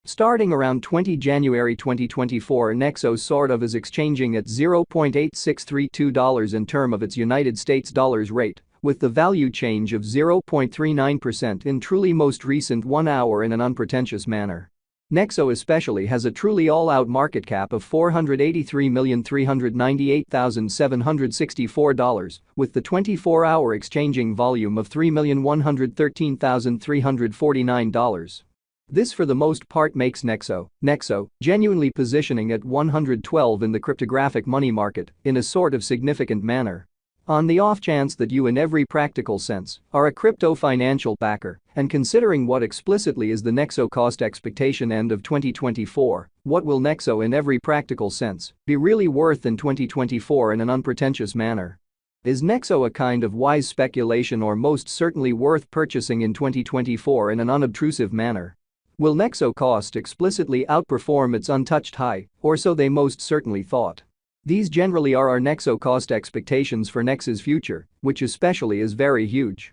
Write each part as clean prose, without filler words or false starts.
Starting around 20 January 2024, Nexo sort of is exchanging at $0.8632 in term of its United States dollars rate, with the value change of 0.39% in truly most recent 1 hour in an unpretentious manner. Nexo especially has a truly all-out market cap of $483,398,764, with the 24-hour exchanging volume of $3,113,349. This for the most part makes Nexo genuinely positioning at 112 in the cryptographic money market in a sort of significant manner. On the off chance that you in every practical sense are a crypto financial backer, and considering what explicitly is the Nexo cost expectation end of 2024, what will Nexo in every practical sense be really worth in 2024 in an unpretentious manner? Is Nexo a kind of wise speculation or most certainly worth purchasing in 2024 in an unobtrusive manner? Will Nexo cost explicitly outperform its untouched high, or so they most certainly thought? These generally are our Nexo cost expectations for Nexo's future, which especially is very huge.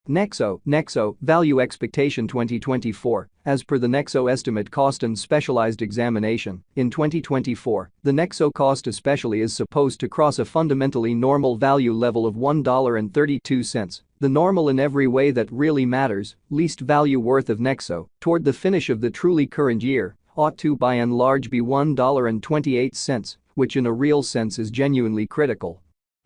Nexo value expectation 2024. As per the Nexo estimate cost and specialized examination, in 2024, the Nexo cost especially is supposed to cross a fundamentally normal value level of $1.32, the normal in every way that really matters, least value worth of Nexo, toward the finish of the truly current year, ought to by and large be $1.28, which in a real sense is genuinely critical.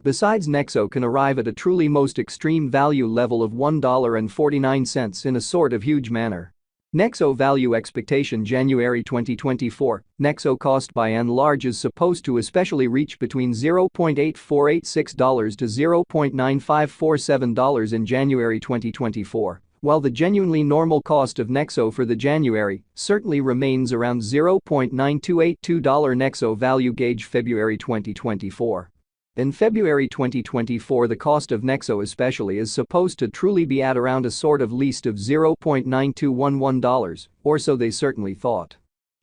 Besides, Nexo can arrive at a truly most extreme value level of $1.49 in a sort of huge manner. Nexo value expectation January 2024, Nexo cost by and large is supposed to especially reach between $0.8486 to $0.9547 in January 2024, while the genuinely normal cost of Nexo for the January certainly remains around $0.9282 Nexo value gauge February 2024. In February 2024, the cost of Nexo especially is supposed to truly be at around a sort of least of $0.9211, or so they certainly thought.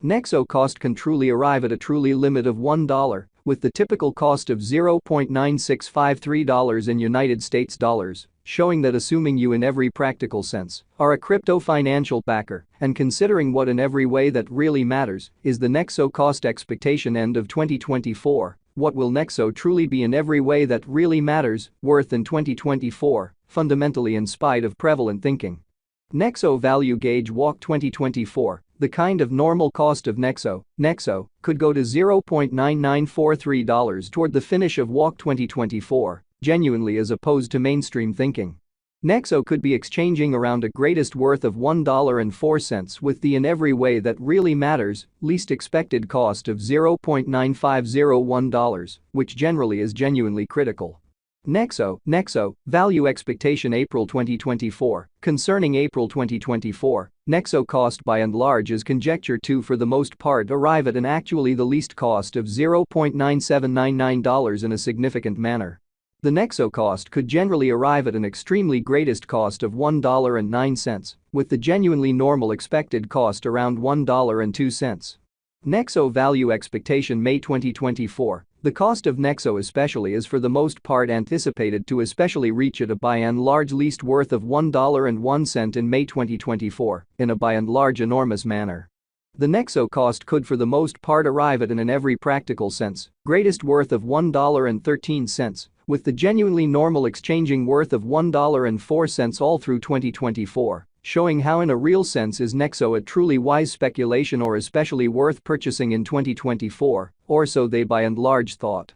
Nexo cost can truly arrive at a truly limit of $1, with the typical cost of $0.9653 in United States dollars, showing that assuming you in every practical sense are a crypto financial backer and considering what in every way that really matters is the Nexo cost expectation end of 2024. What will Nexo truly be in every way that really matters worth in 2024, fundamentally in spite of prevalent thinking? Nexo value gauge walk 2024, the kind of normal cost of Nexo could go to $0.9943 toward the finish of walk 2024, genuinely as opposed to mainstream thinking. Nexo could be exchanging around a greatest worth of $1.04 with the in every way that really matters least expected cost of $0.9501, which generally is genuinely critical. Nexo value expectation April 2024. Concerning April 2024, Nexo cost by and large is conjecture to for the most part arrive at an actually the least cost of $0.9799 in a significant manner. The Nexo cost could generally arrive at an extremely greatest cost of $1.09, with the genuinely normal expected cost around $1.02. Nexo value expectation May 2024. The cost of Nexo especially is for the most part anticipated to especially reach at a by and large least worth of $1.01 in May 2024, in a by and large enormous manner. The Nexo cost could for the most part arrive at an in every practical sense greatest worth of $1.13, with the genuinely normal exchanging worth of $1.04 all through 2024, showing how in a real sense is Nexo a truly wise speculation or especially worth purchasing in 2024, or so they by and large thought.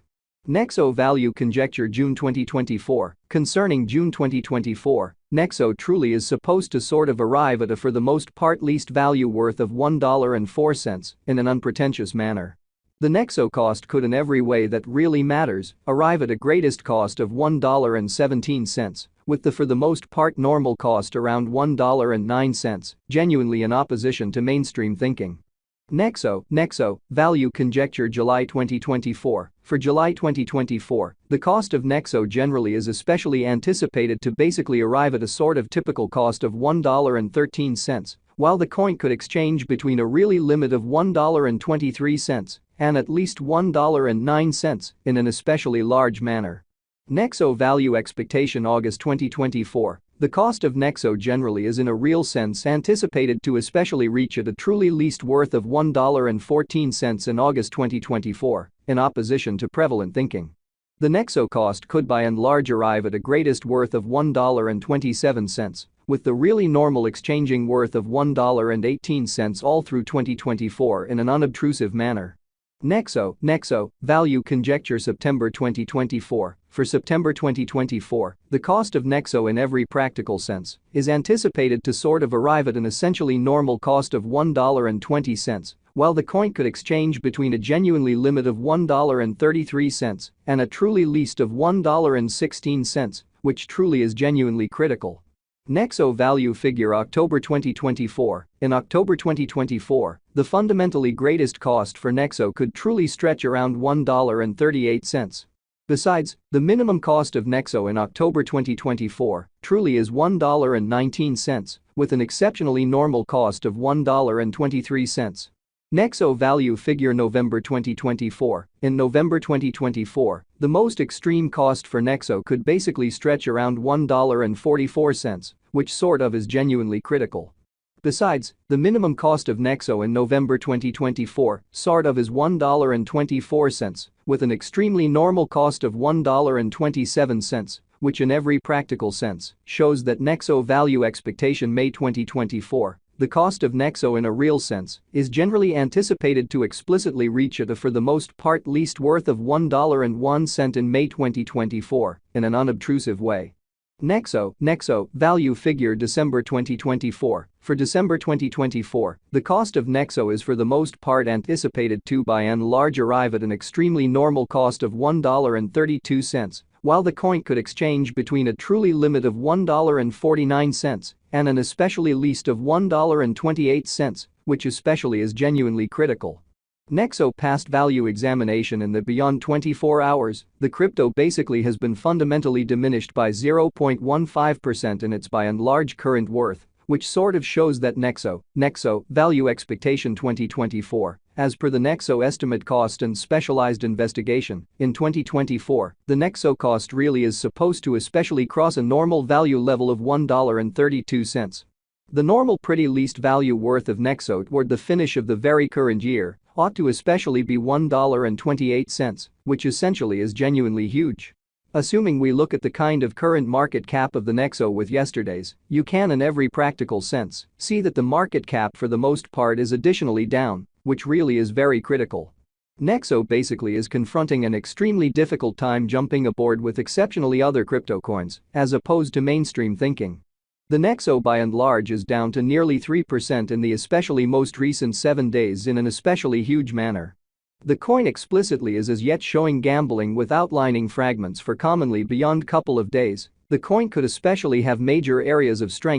Nexo value conjecture June 2024. Concerning June 2024, Nexo truly is supposed to sort of arrive at a for the most part least value worth of $1.04 in an unpretentious manner. The Nexo cost could in every way that really matters arrive at a greatest cost of $1.17, with the for the most part normal cost around $1.09, genuinely in opposition to mainstream thinking. Nexo value conjecture July 2024. For July 2024, the cost of Nexo generally is especially anticipated to basically arrive at a sort of typical cost of $1.13, while the coin could exchange between a really limit of $1.23 and at least $1.09 in an especially large manner. Nexo value expectation August 2024. The cost of Nexo generally is in a real sense anticipated to especially reach at a truly least worth of $1.14 in August 2024, in opposition to prevalent thinking. The Nexo cost could by and large arrive at a greatest worth of $1.27, with the really normal exchanging worth of $1.18 all through 2024 in an unobtrusive manner. Nexo value conjecture September 2024. For September 2024, the cost of Nexo in every practical sense is anticipated to sort of arrive at an essentially normal cost of $1.20, while the coin could exchange between a genuinely limit of $1.33 and a truly least of $1.16, which truly is genuinely critical. Nexo value figure October 2024. In October 2024, the fundamentally greatest cost for Nexo could truly stretch around $1.38. Besides, the minimum cost of Nexo in October 2024 truly is $1.19, with an exceptionally normal cost of $1.23. Nexo value figure November 2024. In November 2024, the most extreme cost for Nexo could basically stretch around $1.44, which sort of is genuinely critical. Besides, the minimum cost of Nexo in November 2024 sort of is $1.24, with an extremely normal cost of $1.27, which in every practical sense shows that Nexo value expectation May 2024. The cost of Nexo in a real sense is generally anticipated to explicitly reach at a for the most part least worth of $1.01 in May 2024 in an unobtrusive way. Nexo value figure December 2024. For December 2024, the cost of Nexo is for the most part anticipated to by and large arrive at an extremely normal cost of $1.32, while the coin could exchange between a truly limit of $1.49 and an especially least of $1.28, which especially is genuinely critical. Nexo past value examination in the beyond 24 hours, the crypto basically has been fundamentally diminished by 0.15% in its by and large current worth, which sort of shows that Nexo value expectation 2024. As per the Nexo estimate cost and specialized investigation, in 2024, the Nexo cost really is supposed to especially cross a normal value level of $1.32. The normal pretty least value worth of Nexo toward the finish of the very current year ought to especially be $1.28, which essentially is genuinely huge. Assuming we look at the kind of current market cap of the Nexo with yesterday's, you can in every practical sense see that the market cap for the most part is additionally down, which really is very critical. Nexo basically is confronting an extremely difficult time jumping aboard with exceptionally other crypto coins, as opposed to mainstream thinking. The Nexo by and large is down to nearly 3% in the especially most recent 7 days in an especially huge manner. The coin explicitly is as yet showing gambling with outlining fragments for commonly beyond couple of days. The coin could especially have major areas of strength